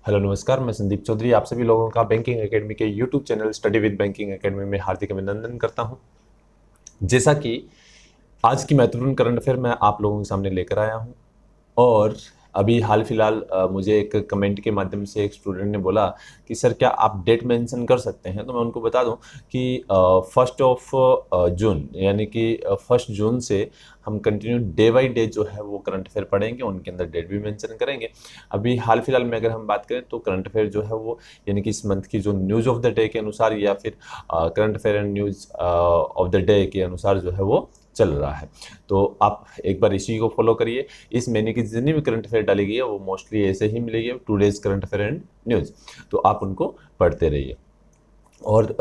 Hello नमस्कार, मैं संदीप चौधरी आप सभी लोगों का बैंकिंग एकेडमी के YouTube channel study with banking academy में हार्दिक अभिनंदन करता हूं। जैसा कि आज की महत्वपूर्ण करंट अफेयर मैं आप लोगों के सामने लेकर आया हूं और अभी हाल फिलहाल मुझे एक कमेंट के माध्यम से एक स्टूडेंट ने बोला कि सर क्या आप डेट मेंशन कर सकते हैं। तो मैं उनको बता दूं कि 1 जून यानी कि 1 जून से हम कंटिन्यू डे बाई डे जो है वो करंट अफेयर पढ़ेंगे, उनके अंदर डेट भी मेंशन करेंगे। अभी हाल फिलहाल में अगर हम बात करें तो करंट अफेयर जो है वो यानी कि इस मंथ की जो न्यूज़ ऑफ द डे के अनुसार या फिर current affair and news of the day के अनुसार जो है वो चल रहा है। तो आप एक बार इसी को फॉलो करिए। इस महीने की जितनी भी करंट अफेयर डाली गई है वो मोस्टली ऐसे ही मिलेगी, today's current affair and news. तो आप उनको पढ़ते रहिए। और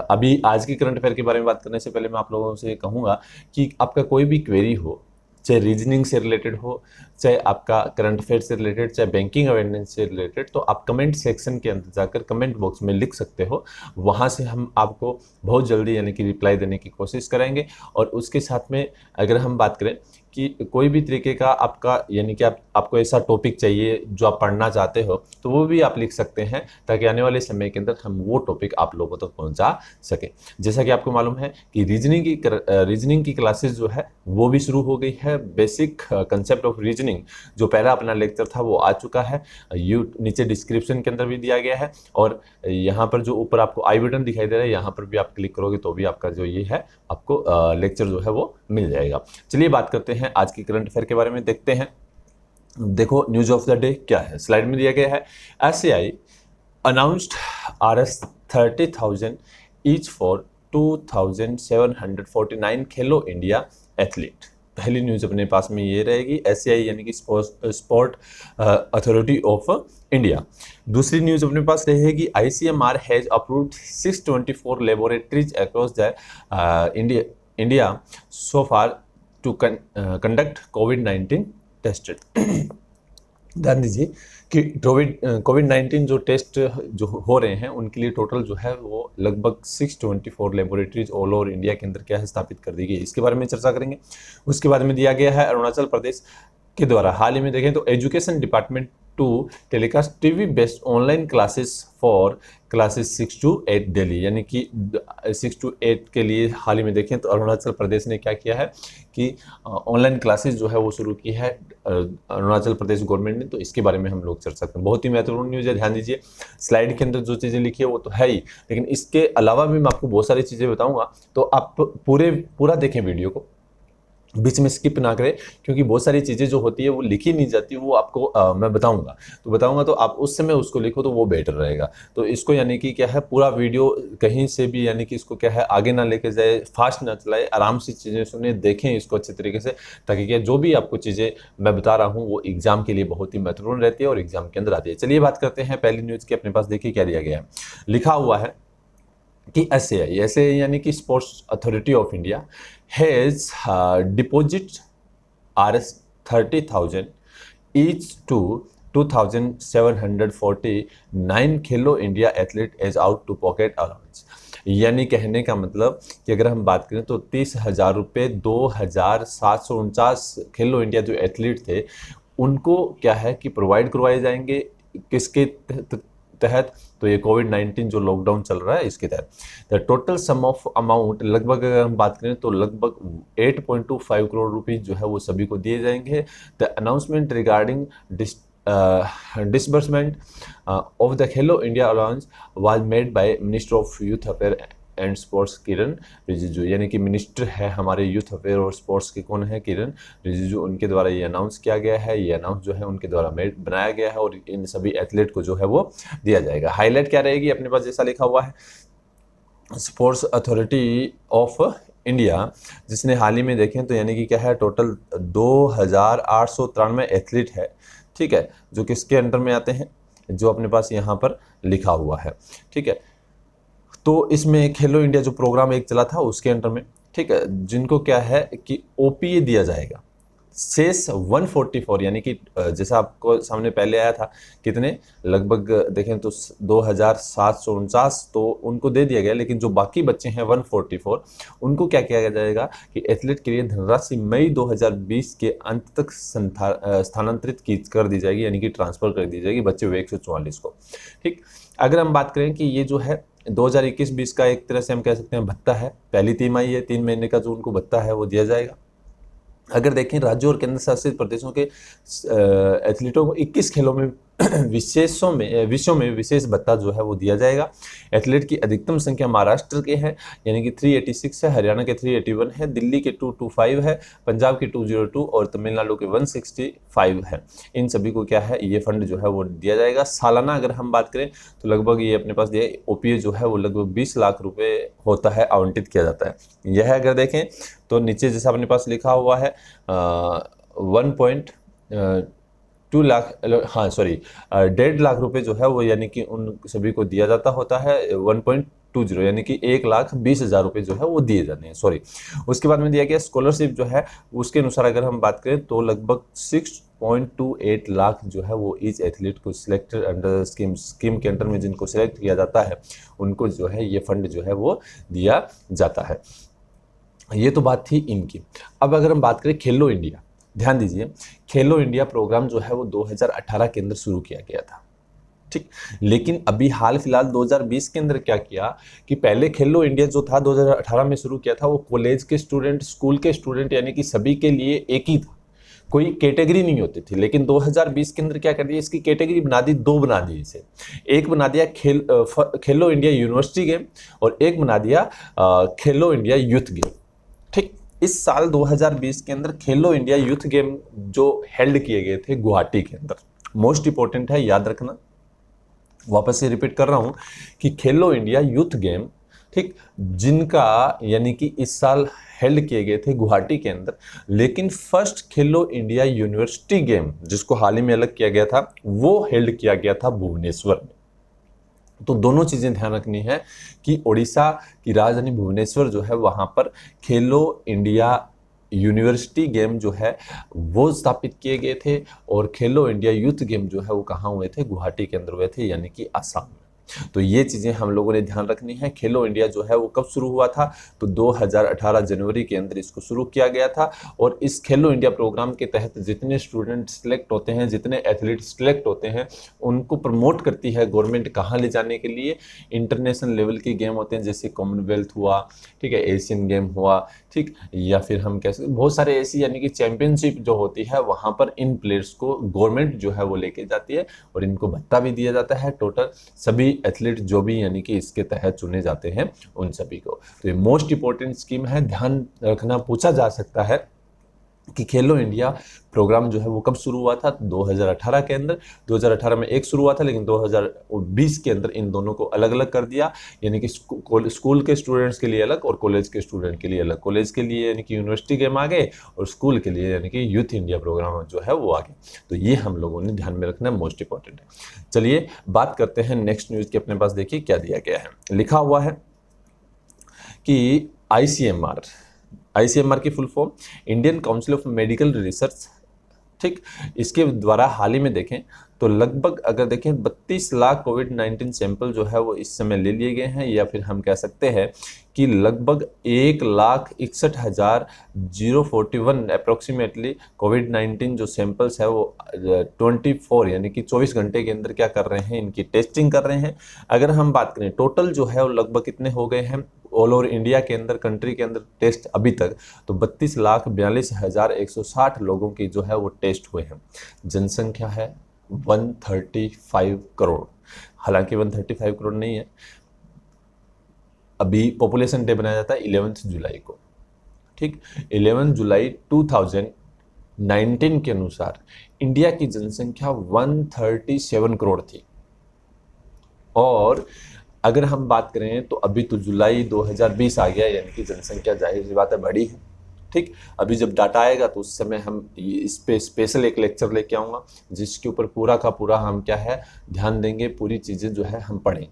अभी आज की करंट अफेयर के बारे में बात करने से पहले मैं आप लोगों से कहूँगा कि आपका कोई भी क्वेरी हो, चाहे रीजनिंग से रिलेटेड हो, चाहे आपका करंट अफेयर से रिलेटेड, चाहे बैंकिंग अवेयरनेस से रिलेटेड, तो आप कमेंट सेक्शन के अंदर जाकर कमेंट बॉक्स में लिख सकते हो। वहाँ से हम आपको बहुत जल्दी यानी कि रिप्लाई देने की कोशिश करेंगे। और उसके साथ में अगर हम बात करें कि कोई भी तरीके का आपका यानी कि आपको ऐसा टॉपिक चाहिए जो आप पढ़ना चाहते हो, तो वो भी आप लिख सकते हैं ताकि आने वाले समय के अंदर हम वो टॉपिक आप लोगों तक पहुंचा सकें। जैसा कि आपको मालूम है कि रीजनिंग की क्लासेस जो है वो भी शुरू हो गई है। बेसिक कंसेप्ट ऑफ रीजनिंग जो पहला अपना लेक्चर था वो आ चुका है। नीचे डिस्क्रिप्शन के अंदर भी दिया गया है और यहाँ पर जो ऊपर आपको आई बटन दिखाई दे रहा है, यहाँ पर भी आप क्लिक करोगे तो भी आपका जो ये है आपको लेक्चर जो है वो मिल जाएगा। चलिए बात करते हैं आज की करंट अफेयर के बारे में, देखते हैं। देखो न्यूज ऑफ द डे क्या है, स्लाइड में दिया गया है। SCI announced Rs 30,000 each for 2,749 Khelo India athlete. पहली न्यूज अपने पास में ये रहेगी, एससीआई यानी कि स्पोर्ट अथॉरिटी ऑफ इंडिया। दूसरी न्यूज अपने पास रहेगी, ICMR has approved 624 laboratories across the India so far to conduct कोविड-19 टेस्ट। ध्यान दीजिए कि कोविड-19 जो टेस्ट जो हो रहे हैं उनके लिए टोटल जो है वो लगभग 624 लेबोरेटरीज ऑल ओवर इंडिया के अंदर क्या है स्थापित कर दी गई। इसके बारे में चर्चा करेंगे। उसके बाद में दिया गया है अरुणाचल प्रदेश के द्वारा हाल ही में देखें तो education department to telecast TV based online classes for classes 6 to 8 Delhi, यानी कि 6 to 8 के लिए हाल ही में देखें तो अरुणाचल प्रदेश ने क्या किया है कि ऑनलाइन क्लासेस जो है वो शुरू की है अरुणाचल प्रदेश गवर्नमेंट ने। तो इसके बारे में हम लोग चर्चा करते हैं। बहुत ही महत्वपूर्ण न्यूज़ है, ध्यान दीजिए। स्लाइड के अंदर जो चीज़ें लिखी है वो तो है ही, लेकिन इसके अलावा भी मैं आपको बहुत सारी चीज़ें बताऊँगा। तो आप पूरा देखें वीडियो को, बीच में स्किप ना करें, क्योंकि बहुत सारी चीज़ें जो होती है वो लिखी नहीं जाती, वो आपको मैं बताऊंगा तो आप उस समय उसको लिखो तो वो बेटर रहेगा। तो इसको यानी कि क्या है, पूरा वीडियो कहीं से भी यानी कि इसको क्या है आगे ना लेके जाए, फास्ट ना चलाए, आराम से चीज़ें सुने, देखें इसको अच्छे तरीके से, ताकि क्या जो भी आपको चीज़ें मैं बता रहा हूँ वो एग्जाम के लिए बहुत ही महत्वपूर्ण रहती है और एग्जाम के अंदर आती है। चलिए बात करते हैं पहली न्यूज़ की। अपने पास देखिए क्या दिया गया है, लिखा हुआ है कि एससीआई यानी कि sports authority of India has deposit Rs 30,000 each to 2,749 Khelo India athlete as out to pocket allowance. यानी कहने का मतलब कि अगर हम बात करें तो 30,000 रुपये 2,749 खेलो इंडिया जो एथलीट थे उनको क्या है कि प्रोवाइड करवाए जाएंगे। किसके तहत? तो ये कोविड-19 जो लॉकडाउन चल रहा है इसके तहत। The total sum of amount लगभग अगर हम बात करें तो लगभग 8.25 करोड़ रुपीस जो है वो सभी को दिए जाएंगे। The announcement regarding disbursement of the Khelo India allowance was made by minister of youth affair and sports Kiren Rijiju, यानी कि मिनिस्टर है हमारे यूथ अफेयर और स्पोर्ट्स के कौन है, किरण रिजिजू, उनके द्वारा ये अनाउंस किया गया है। ये अनाउंस जो है उनके द्वारा बनाया गया है और इन सभी एथलीट को जो है वो दिया जाएगा। हाईलाइट क्या रहेगी अपने पास, जैसा लिखा हुआ है स्पोर्ट्स अथॉरिटी ऑफ इंडिया, जिसने हाल ही में देखें तो यानी कि क्या है टोटल 2,893 एथलीट है, ठीक है, जो किसके अंडर में आते हैं, जो अपने पास यहाँ पर लिखा हुआ है, ठीक है। तो इसमें खेलो इंडिया जो प्रोग्राम एक चला था उसके अंडर में, ठीक है, जिनको क्या है कि ओपीए दिया जाएगा। शेष 144 यानी कि जैसा आपको सामने पहले आया था कितने, लगभग देखें तो 2749 तो उनको दे दिया गया, लेकिन जो बाकी बच्चे हैं 144 उनको क्या किया जाएगा कि एथलीट के लिए धनराशि मई 2020 के अंत तक स्थानांतरित कर दी जाएगी, यानी कि ट्रांसफर कर दी जाएगी बच्चे 144 को। ठीक, अगर हम बात करें कि ये जो है 2021-20 का एक तरह से हम कह सकते हैं भत्ता है, पहली तिमाही है, 3 महीने का जो उनको भत्ता है वो दिया जाएगा। अगर देखें राज्यों और केंद्र शासित प्रदेशों के एथलीटों को 21 खेलों में विषयों में विशेष भत्ता जो है वो दिया जाएगा। एथलीट की अधिकतम संख्या महाराष्ट्र के है, यानी कि 386 है, हरियाणा के 381 है, दिल्ली के 225 है, पंजाब के 202 और तमिलनाडु के 165 है। इन सभी को क्या है, ये फंड जो है वो दिया जाएगा। सालाना अगर हम बात करें तो लगभग ये अपने पास दिया ओपीए जो है वो लगभग 20 लाख रुपए होता है, आवंटित किया जाता है। यह अगर देखें तो नीचे जैसा अपने पास लिखा हुआ है 1.2 लाख, हाँ सॉरी 1.5 लाख रुपए जो है वो यानी कि उन सभी को दिया जाता होता है 1.20 यानी कि 1,20,000 रुपए जो है वो दिए जाते हैं, सॉरी। उसके बाद में दिया गया स्कॉलरशिप जो है उसके अनुसार अगर हम बात करें तो लगभग 6.28 लाख जो है वो ईच एथलीट को सिलेक्टेड अंडर स्कीम के अंडर में जिनको सिलेक्ट किया जाता है उनको जो है ये फंड जो है वो दिया जाता है। ये तो बात थी इनकी। अब अगर हम बात करें खेलो इंडिया, ध्यान दीजिए, खेलो इंडिया प्रोग्राम जो है वो 2018 के अंदर शुरू किया गया था। ठीक, लेकिन अभी हाल फिलहाल 2020 के अंदर क्या किया कि पहले खेलो इंडिया जो था 2018 में शुरू किया था वो कॉलेज के स्टूडेंट, स्कूल के स्टूडेंट यानी कि सभी के लिए एक ही था, कोई कैटेगरी नहीं होती थी। लेकिन 2020 के अंदर क्या कर दिया, इसकी कैटेगरी बना दी, 2 बना दी इसे। एक बना दिया खेलो इंडिया यूनिवर्सिटी गेम और एक बना दिया खेलो इंडिया यूथ गेम। ठीक, इस साल 2020 के अंदर खेलो इंडिया यूथ गेम जो हेल्ड किए गए थे गुवाहाटी के अंदर, मोस्ट इंपॉर्टेंट है, याद रखना, वापस से रिपीट कर रहा हूं कि खेलो इंडिया यूथ गेम, ठीक, जिनका यानी कि इस साल हेल्ड किए गए थे गुवाहाटी के अंदर, लेकिन फर्स्ट खेलो इंडिया यूनिवर्सिटी गेम जिसको हाल ही में अलग किया गया था वो हेल्ड किया गया था भुवनेश्वर में। तो दोनों चीजें ध्यान रखनी है कि ओडिशा की राजधानी भुवनेश्वर जो है वहां पर खेलो इंडिया यूनिवर्सिटी गेम जो है वो स्थापित किए गए थे और खेलो इंडिया यूथ गेम जो है वो कहाँ हुए थे, गुवाहाटी के अंदर हुए थे, यानी कि असम में। तो ये चीजें हम लोगों ने ध्यान रखनी है। खेलो इंडिया जो है वो कब शुरू हुआ था, तो 2018 जनवरी के अंदर इसको शुरू किया गया था। और इस खेलो इंडिया प्रोग्राम के तहत जितने स्टूडेंट सिलेक्ट होते हैं, जितने एथलीट सिलेक्ट होते हैं, उनको प्रमोट करती है गवर्नमेंट कहाँ ले जाने के लिए। इंटरनेशनल लेवल के गेम होते हैं जैसे कॉमनवेल्थ हुआ, ठीक है, एशियन गेम हुआ, ठीक, या फिर हम कह सकते बहुत सारे ऐसी यानी कि चैंपियनशिप जो होती है वहाँ पर इन प्लेयर्स को गवर्नमेंट जो है वो लेके जाती है और इनको भत्ता भी दिया जाता है। टोटल सभी एथलीट जो भी यानी कि इसके तहत चुने जाते हैं उन सभी को। तो ये मोस्ट इंपॉर्टेंट स्कीम है, ध्यान रखना, पूछा जा सकता है कि खेलो इंडिया प्रोग्राम जो है वो कब शुरू हुआ था, 2018 के अंदर। 2018 में एक शुरू हुआ था, लेकिन 2020 के अंदर इन दोनों को अलग अलग कर दिया, यानी कि स्कूल के स्टूडेंट्स के लिए अलग और कॉलेज के स्टूडेंट के लिए अलग। कॉलेज के लिए यानी कि यूनिवर्सिटी गेम आ गए और स्कूल के लिए यानी कि यूथ इंडिया प्रोग्राम जो है वो आ गए। तो ये हम लोगों ने ध्यान में रखना, मोस्ट इंपॉर्टेंट है। चलिए बात करते हैं नेक्स्ट न्यूज़ की। अपने पास देखिए क्या दिया गया है, लिखा हुआ है कि आईसीएमआर की full form Indian council of medical research, ठीक, इसके द्वारा हाल ही में देखें तो लगभग अगर देखें 32 लाख कोविड-19 सैंपल जो है वो इस समय ले लिए गए हैं, या फिर हम कह सकते हैं कि लगभग 1,61,041 अप्रोक्सीमेटली कोविड-19 जो सैंपल्स है वो 24 यानी कि 24 घंटे के अंदर क्या कर रहे हैं, इनकी टेस्टिंग कर रहे हैं। अगर हम बात करें टोटल जो है वो लगभग कितने हो गए हैं ऑल ओवर इंडिया के अंदर, कंट्री के अंदर टेस्ट अभी तक, तो 32,42,160 लोगों की जो है वो टेस्ट हुए हैं। जनसंख्या है 135 करोड़, हालांकि 135 करोड़ नहीं है, अभी पॉपुलेशन डे बनाया जाता है 11 जुलाई को, ठीक। 11 जुलाई 2019 के अनुसार इंडिया की जनसंख्या 137 करोड़ थी। और अगर हम बात करें तो अभी तो जुलाई 2020 आ गया, यानी कि जनसंख्या जाहिर सी बात है बढ़ी है, ठीक। अभी जब डाटा आएगा तो उस समय हम इस पे स्पेशल एक लेक्चर लेके आऊँगा जिसके ऊपर पूरा का पूरा हम क्या है ध्यान देंगे, पूरी चीज़ें जो है हम पढ़ेंगे,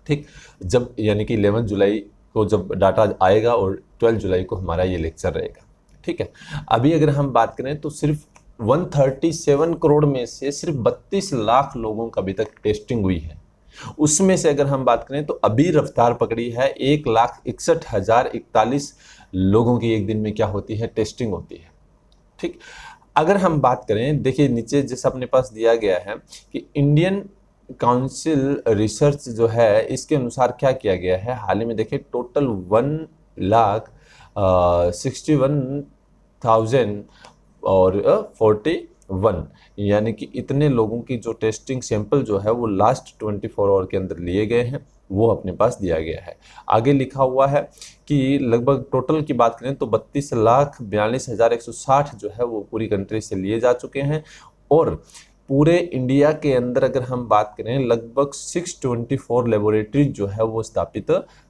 ठीक। जब यानी कि 11 जुलाई को जब डाटा आएगा और 12 जुलाई को हमारा ये लेक्चर रहेगा, ठीक है। अभी अगर हम बात करें तो सिर्फ 137 करोड़ में से सिर्फ 32 लाख लोगों का अभी तक टेस्टिंग हुई है। उसमें से अगर हम बात करें तो अभी रफ्तार पकड़ी है 1,61,041 लोगों की एक दिन में क्या होती है, टेस्टिंग होती है। ठीक, अगर हम बात करें, देखिए नीचे जैसा अपने पास दिया गया है कि इंडियन काउंसिल रिसर्च जो है इसके अनुसार क्या किया गया है हाल ही में, देखिए टोटल 1,61,041 और 41 यानी कि इतने लोगों की जो टेस्टिंग सैंपल जो है वो लास्ट 24 आवर के अंदर लिए गए हैं, वो अपने पास दिया गया है। आगे लिखा हुआ है कि लगभग टोटल की बात करें तो 32,42,160 जो है वो पूरी कंट्री से लिए जा चुके हैं और पूरे इंडिया के अंदर अगर हम बात करें लगभग 624 लेबोरेटरीज जो है वो स्थापित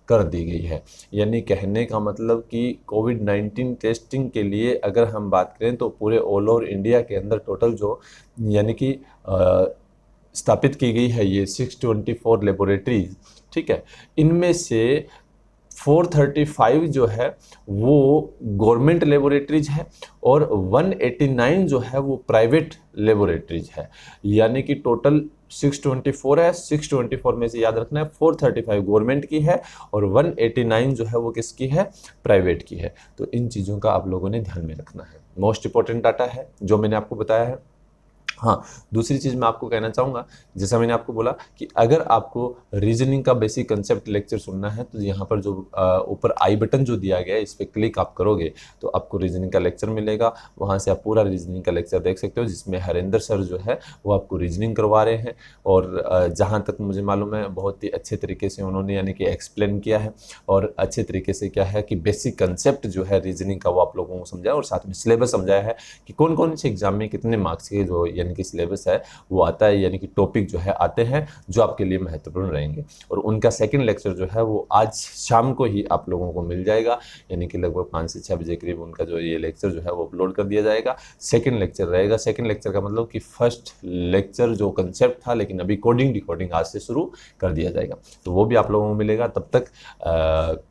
कर दी गई है। यानी कहने का मतलब कि कोविड-19 टेस्टिंग के लिए अगर हम बात करें तो पूरे ऑल ओवर इंडिया के अंदर टोटल जो यानी कि स्थापित की गई है ये 624 लेबोरेटरीज, ठीक है। इनमें से 435 जो है वो गवर्नमेंट लेबोरेटरीज है और 189 जो है वो प्राइवेट लेबोरेटरीज है। यानी कि टोटल 624 है, 624 में से याद रखना है 435 गवर्नमेंट की है और 189 जो है वो किसकी है, प्राइवेट की है। तो इन चीज़ों का आप लोगों ने ध्यान में रखना है, मोस्ट इंपॉर्टेंट डाटा है जो मैंने आपको बताया है। हाँ, दूसरी चीज़ मैं आपको कहना चाहूँगा, जैसा मैंने आपको बोला कि अगर आपको रीजनिंग का बेसिक कंसेप्ट लेक्चर सुनना है तो यहाँ पर जो ऊपर आई बटन जो दिया गया है इस पर क्लिक आप करोगे तो आपको रीजनिंग का लेक्चर मिलेगा। वहाँ से आप पूरा रीजनिंग का लेक्चर देख सकते हो जिसमें हरेंद्र सर जो है वो आपको रीजनिंग करवा रहे हैं और जहाँ तक मुझे मालूम है बहुत ही अच्छे तरीके से उन्होंने यानी कि एक्सप्लेन किया है और अच्छे तरीके से क्या है कि बेसिक कंसेप्ट जो है रीजनिंग का वो आप लोगों को समझाया और साथ में सिलेबस समझाया है कि कौन कौन से एग्जाम में कितने मार्क्स के जो यानी कि सिलेबस है वो आता है, यानी कि टॉपिक जो है आते हैं जो आपके लिए महत्वपूर्ण रहेंगे। और उनका सेकंड लेक्चर जो है वो आज शाम को ही आप लोगों को मिल जाएगा, यानी कि लगभग 5 से 6 बजे करीब उनका जो ये लेक्चर जो है वो अपलोड कर दिया जाएगा। सेकंड लेक्चर रहेगा, सेकंड लेक्चर का मतलब कि फर्स्ट लेक्चर जो कंसेप्ट था लेकिन अभी कोडिंग डिकोडिंग आज से शुरू कर दिया जाएगा, तो वो भी आप लोगों को मिलेगा। तब तक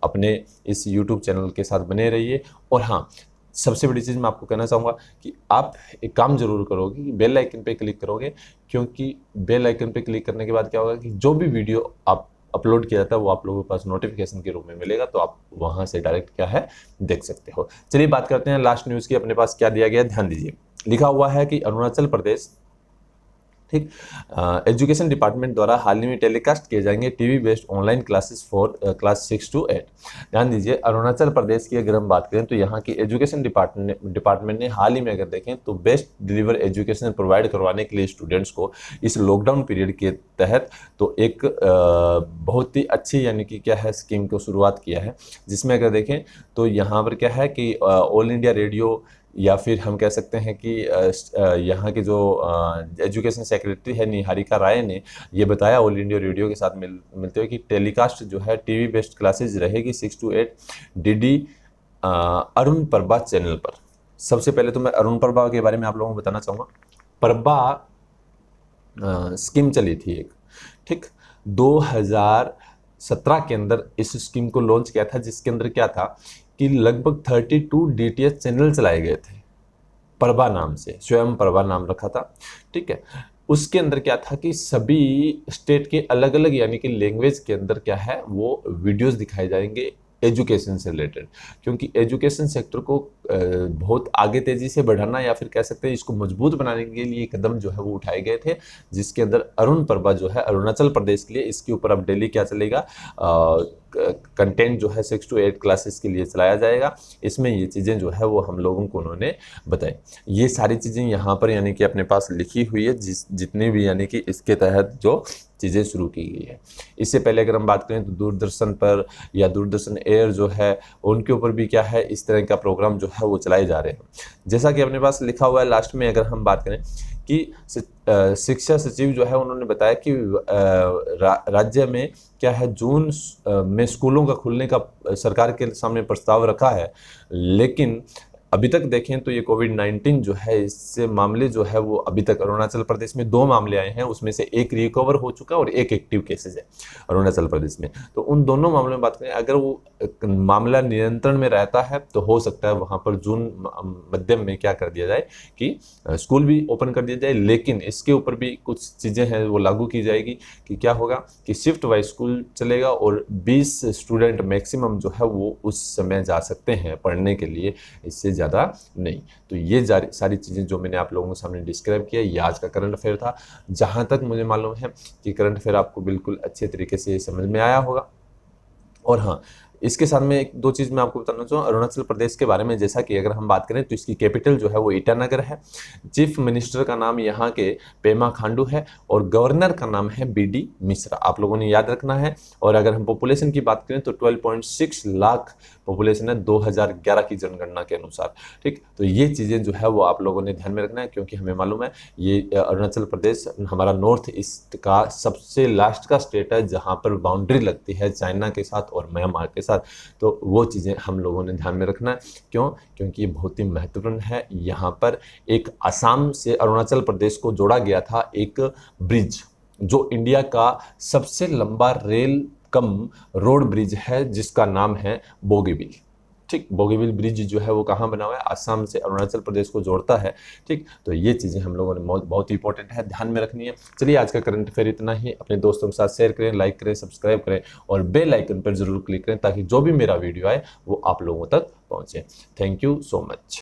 अपने इस यूट्यूब चैनल के साथ बने रहिए। और हाँ, सबसे बड़ी चीज़ मैं आपको कहना चाहूँगा कि आप एक काम जरूर करोगे कि बेल आइकन पे क्लिक करोगे, क्योंकि बेल आइकन पे क्लिक करने के बाद क्या होगा कि जो भी वीडियो आप अपलोड किया जाता है वो आप लोगों के पास नोटिफिकेशन के रूप में मिलेगा, तो आप वहाँ से डायरेक्ट क्या है देख सकते हो। चलिए बात करते हैं लास्ट न्यूज़ की। अपने पास क्या दिया गया, ध्यान दीजिए। लिखा हुआ है कि अरुणाचल प्रदेश, ठीक, एजुकेशन डिपार्टमेंट द्वारा हाल ही में टेलीकास्ट किए जाएंगे TV based online classes for class 6 to 8। ध्यान दीजिए, अरुणाचल प्रदेश की अगर हम बात करें तो यहाँ की एजुकेशन डिपार्टमेंट ने हाल ही में अगर देखें तो बेस्ट डिलीवर एजुकेशन प्रोवाइड करवाने के लिए स्टूडेंट्स को इस लॉकडाउन पीरियड के तहत तो एक बहुत ही अच्छी यानी कि क्या है स्कीम को शुरुआत किया है, जिसमें अगर देखें तो यहाँ पर क्या है कि ऑल इंडिया रेडियो या फिर हम कह सकते हैं कि यहाँ के जो एजुकेशन सेक्रेटरी है निहारिका राय ने ये बताया ऑल इंडिया रेडियो के साथ मिलते हुए कि टेलीकास्ट जो है टीवी बेस्ड क्लासेज रहेगी 6 to 8 DD Arun Prabha channel पर। सबसे पहले तो मैं अरुण प्रभा के बारे में आप लोगों को बताना चाहूँगा। प्रभा स्कीम चली थी एक, ठीक, 2017 के अंदर इस स्कीम को लॉन्च किया था, जिसके अंदर क्या था कि लगभग 32 डीटीएच चैनल चलाए गए थे प्रभा नाम से, स्वयं प्रभा नाम रखा था, ठीक है। उसके अंदर क्या था कि सभी स्टेट के अलग अलग यानी कि लैंग्वेज के अंदर क्या है वो वीडियोस दिखाए जाएंगे एजुकेशन से रिलेटेड, क्योंकि एजुकेशन सेक्टर को बहुत आगे तेजी से बढ़ाना या फिर कह सकते हैं इसको मजबूत बनाने के लिए कदम जो है वो उठाए गए थे, जिसके अंदर अरुण प्रभा जो है अरुणाचल प्रदेश के लिए इसके ऊपर अब डेली क्या चलेगा कंटेंट जो है 6 to 8 क्लासेस के लिए चलाया जाएगा। इसमें ये चीज़ें जो है वो हम लोगों को उन्होंने बताई। ये सारी चीज़ें यहाँ पर यानी कि अपने पास लिखी हुई है जितनी भी यानी कि इसके तहत जो चीज़ें शुरू की गई है। इससे पहले अगर हम बात करें तो दूरदर्शन पर या दूरदर्शन एयर जो है उनके ऊपर भी क्या है इस तरह का प्रोग्राम जो है वो चलाए जा रहे हैं। जैसा कि अपने पास लिखा हुआ है लास्ट में अगर हम बात करें कि शिक्षा सचिव जो है उन्होंने बताया कि राज्य में क्या है जून में स्कूलों का खुलने का सरकार के सामने प्रस्ताव रखा है, लेकिन अभी तक देखें तो ये कोविड-19 जो है इससे मामले जो है वो अभी तक अरुणाचल प्रदेश में 2 मामले आए हैं, उसमें से एक रिकवर हो चुका है और एक एक्टिव केसेज है अरुणाचल प्रदेश में। तो उन दोनों मामलों में बात करें, अगर वो मामला नियंत्रण में रहता है तो हो सकता है वहाँ पर जून मध्यम में क्या कर दिया जाए कि स्कूल भी ओपन कर दिया जाए। लेकिन इसके ऊपर भी कुछ चीज़ें हैं वो लागू की जाएगी कि क्या होगा कि शिफ्ट वाइज स्कूल चलेगा और 20 स्टूडेंट मैक्सिमम जो है वो उस समय जा सकते हैं पढ़ने के लिए, इससे ज़्यादा नहीं। तो ये सारी चीज़ें जो मैंने आप लोगों के सामने डिस्क्राइब किया, ये आज का करंट अफेयर था। जहाँ तक मुझे मालूम है कि करंट अफेयर आपको बिल्कुल अच्छे तरीके से समझ में आया होगा। और हाँ, इसके साथ में एक दो चीज़ मैं आपको बताना चाहूँ अरुणाचल प्रदेश के बारे में। जैसा कि अगर हम बात करें तो इसकी कैपिटल जो है वो ईटानगर है। चीफ मिनिस्टर का नाम यहाँ के पेमा खांडू है और गवर्नर का नाम है बीडी मिश्रा, आप लोगों ने याद रखना है। और अगर हम पॉपुलेशन की बात करें तो 12.6 लाख पॉपुलेशन है 2011 की जनगणना के अनुसार। ठीक, तो ये चीज़ें जो है वो आप लोगों ने ध्यान में रखना है, क्योंकि हमें मालूम है ये अरुणाचल प्रदेश हमारा नॉर्थ ईस्ट का सबसे लास्ट का स्टेट है जहाँ पर बाउंड्री लगती है चाइना के साथ और म्यांमार के साथ। तो वो चीज़ें हम लोगों ने ध्यान में रखना है। क्यों? क्योंकि ये बहुत ही महत्वपूर्ण है। यहाँ पर एक असम से अरुणाचल प्रदेश को जोड़ा गया था एक ब्रिज, जो इंडिया का सबसे लंबा रेल कम रोड ब्रिज है, जिसका नाम है बोगीबिल। ठीक, बोगीबिल ब्रिज जो है वो कहाँ बना हुआ है? असम से अरुणाचल प्रदेश को जोड़ता है। ठीक, तो ये चीज़ें हम लोगों ने बहुत इंपॉर्टेंट है, ध्यान में रखनी है। चलिए, आज का करंट अफेयर इतना ही। अपने दोस्तों के साथ शेयर करें, लाइक करें, सब्सक्राइब करें और बेल आइकन पर जरूर क्लिक करें ताकि जो भी मेरा वीडियो आए वो आप लोगों तक पहुँचे। Thank you so much.